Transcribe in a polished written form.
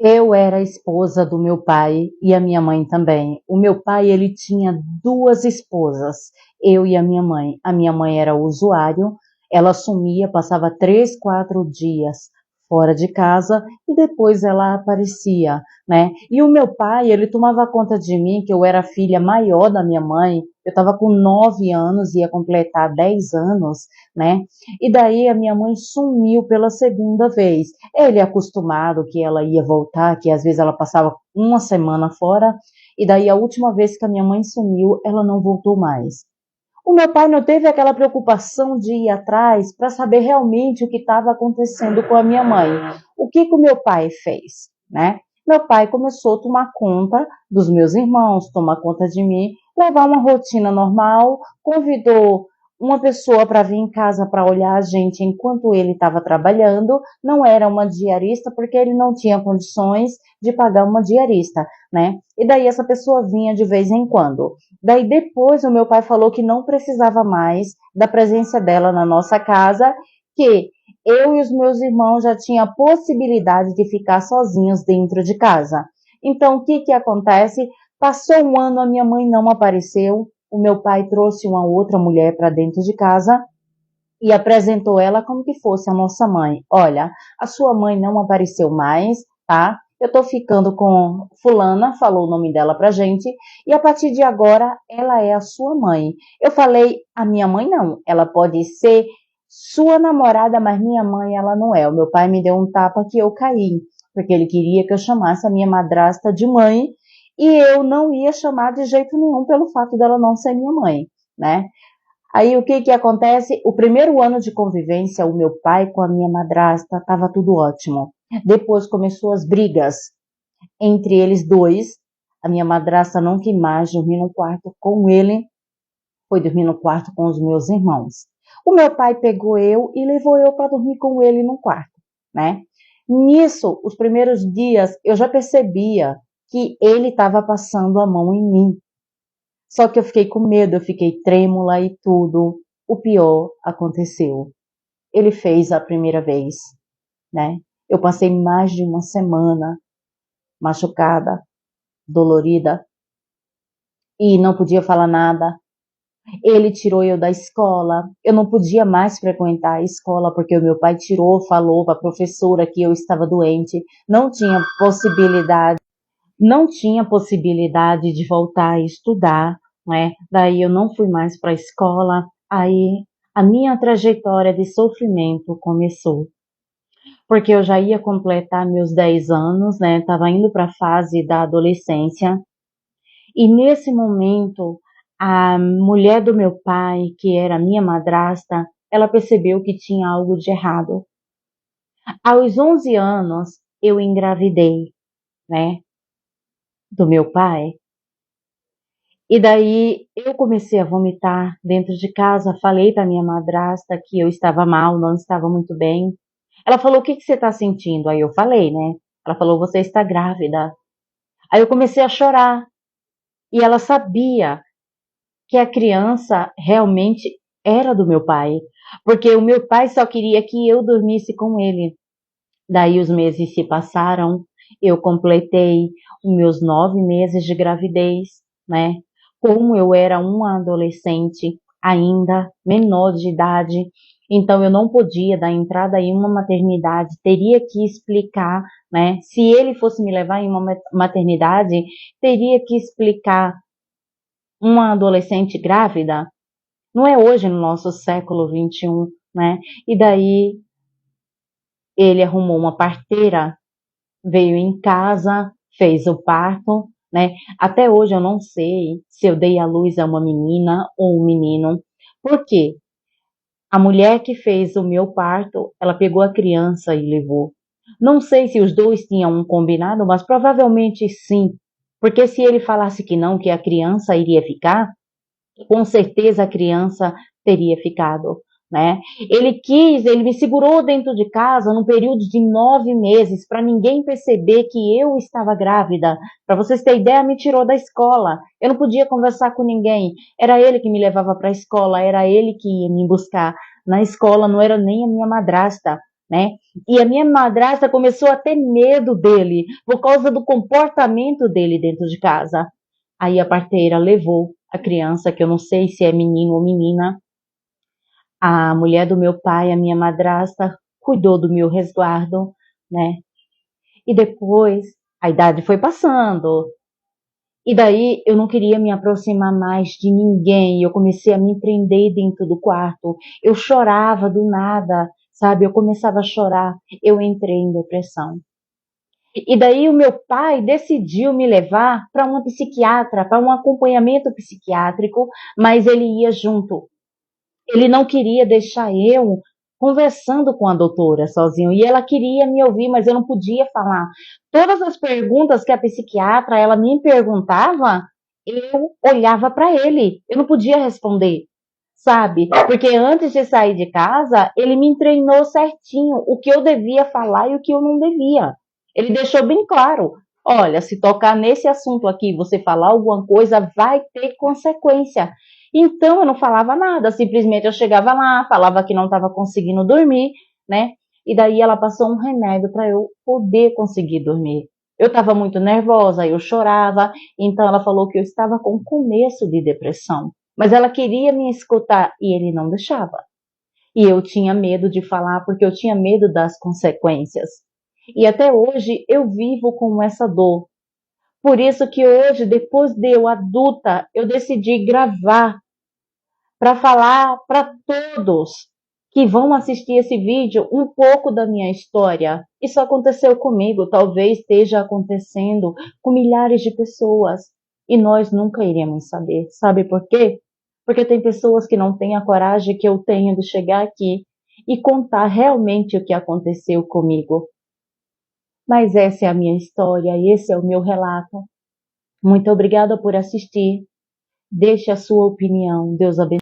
Eu era a esposa do meu pai e a minha mãe também. O meu pai, ele tinha duas esposas, eu e a minha mãe. A minha mãe era usuário, ela sumia, passava 3, 4 dias fora de casa e depois ela aparecia, né? E o meu pai, ele tomava conta de mim, que eu era a filha maior da minha mãe. Eu estava com 9 anos, ia completar 10 anos, né? E daí a minha mãe sumiu pela segunda vez. Ele é acostumado que ela ia voltar, que às vezes ela passava uma semana fora, e daí a última vez que a minha mãe sumiu, ela não voltou mais. O meu pai não teve aquela preocupação de ir atrás para saber realmente o que estava acontecendo com a minha mãe. O que que o meu pai fez, né? Meu pai começou a tomar conta dos meus irmãos, tomar conta de mim, levar uma rotina normal, convidou uma pessoa para vir em casa para olhar a gente enquanto ele estava trabalhando. Não era uma diarista porque ele não tinha condições de pagar uma diarista, né? E daí essa pessoa vinha de vez em quando. Daí depois o meu pai falou que não precisava mais da presença dela na nossa casa, que eu e os meus irmãos já tinham a possibilidade de ficar sozinhos dentro de casa. Então o que que acontece? Passou um ano, a minha mãe não apareceu, o meu pai trouxe uma outra mulher para dentro de casa e apresentou ela como que fosse a nossa mãe. Olha, a sua mãe não apareceu mais, tá? Eu tô ficando com fulana, falou o nome dela pra gente, e a partir de agora ela é a sua mãe. Eu falei, a minha mãe não, ela pode ser sua namorada, mas minha mãe ela não é. O meu pai me deu um tapa que eu caí, porque ele queria que eu chamasse a minha madrasta de mãe, e eu não ia chamar de jeito nenhum pelo fato dela não ser minha mãe, né? Aí o que que acontece? O primeiro ano de convivência, o meu pai com a minha madrasta, estava tudo ótimo. Depois começou as brigas entre eles dois. A minha madrasta não quis mais dormir no quarto com ele, foi dormir no quarto com os meus irmãos. O meu pai pegou eu e levou eu para dormir com ele no quarto, né? Nisso, os primeiros dias, eu já percebia que ele estava passando a mão em mim. Só que eu fiquei com medo, eu fiquei trêmula e tudo. O pior aconteceu. Ele fez a primeira vez, né? Eu passei mais de uma semana machucada, dolorida e não podia falar nada. Ele tirou eu da escola. Eu não podia mais frequentar a escola porque o meu pai tirou, falou para a professora que eu estava doente. Não tinha possibilidade de voltar a estudar, né? Daí eu não fui mais para a escola. Aí a minha trajetória de sofrimento começou, porque eu já ia completar meus 10 anos, né? Estava indo para a fase da adolescência. E nesse momento, a mulher do meu pai, que era minha madrasta, ela percebeu que tinha algo de errado. Aos 11 anos, eu engravidei, né? Do meu pai. E daí eu comecei a vomitar dentro de casa, falei para minha madrasta que eu estava mal, não estava muito bem. Ela falou, o que que você está sentindo? Aí eu falei, né? Ela falou, você está grávida. Aí eu comecei a chorar. E ela sabia que a criança realmente era do meu pai. Porque o meu pai só queria que eu dormisse com ele. Daí os meses se passaram, eu completei os meus 9 meses de gravidez, né? Como eu era uma adolescente ainda menor de idade, então eu não podia dar entrada em uma maternidade, teria que explicar, né? Se ele fosse me levar em uma maternidade, teria que explicar uma adolescente grávida. Não é hoje no nosso século XXI, né? E daí ele arrumou uma parteira, veio em casa, fez o parto, né? Até hoje eu não sei se eu dei à luz a uma menina ou um menino. Por quê? A mulher que fez o meu parto, ela pegou a criança e levou. Não sei se os dois tinham um combinado, mas provavelmente sim. Porque se ele falasse que não, que a criança iria ficar, com certeza a criança teria ficado, né? Ele me segurou dentro de casa num período de 9 meses para ninguém perceber que eu estava grávida. Para vocês terem ideia, me tirou da escola. Eu não podia conversar com ninguém. Era ele que me levava para a escola, era ele que ia me buscar na escola, não era nem a minha madrasta, né? E a minha madrasta começou a ter medo dele por causa do comportamento dele dentro de casa. Aí a parteira levou a criança, que eu não sei se é menino ou menina, a mulher do meu pai, a minha madrasta, cuidou do meu resguardo, né? E depois a idade foi passando. E daí eu não queria me aproximar mais de ninguém. Eu comecei a me prender dentro do quarto. Eu chorava do nada, sabe? Eu começava a chorar. Eu entrei em depressão. E daí o meu pai decidiu me levar para uma psiquiatra, para um acompanhamento psiquiátrico, mas ele ia junto. Ele não queria deixar eu conversando com a doutora sozinho. E ela queria me ouvir, mas eu não podia falar. Todas as perguntas que a psiquiatra ela me perguntava, eu olhava para ele. Eu não podia responder, sabe? Porque antes de sair de casa, ele me treinou certinho o que eu devia falar e o que eu não devia. Ele deixou bem claro. Olha, se tocar nesse assunto aqui, você falar alguma coisa, vai ter consequência. Então eu não falava nada, simplesmente eu chegava lá, falava que não estava conseguindo dormir, né? E daí ela passou um remédio para eu poder conseguir dormir. Eu estava muito nervosa, eu chorava, então ela falou que eu estava com começo de depressão. Mas ela queria me escutar e ele não deixava. E eu tinha medo de falar porque eu tinha medo das consequências. E até hoje eu vivo com essa dor. Por isso que hoje, depois de eu adulta, eu decidi gravar para falar para todos que vão assistir esse vídeo um pouco da minha história. Isso aconteceu comigo, talvez esteja acontecendo com milhares de pessoas e nós nunca iremos saber. Sabe por quê? Porque tem pessoas que não têm a coragem que eu tenho de chegar aqui e contar realmente o que aconteceu comigo. Mas essa é a minha história e esse é o meu relato. Muito obrigada por assistir. Deixe a sua opinião. Deus abençoe.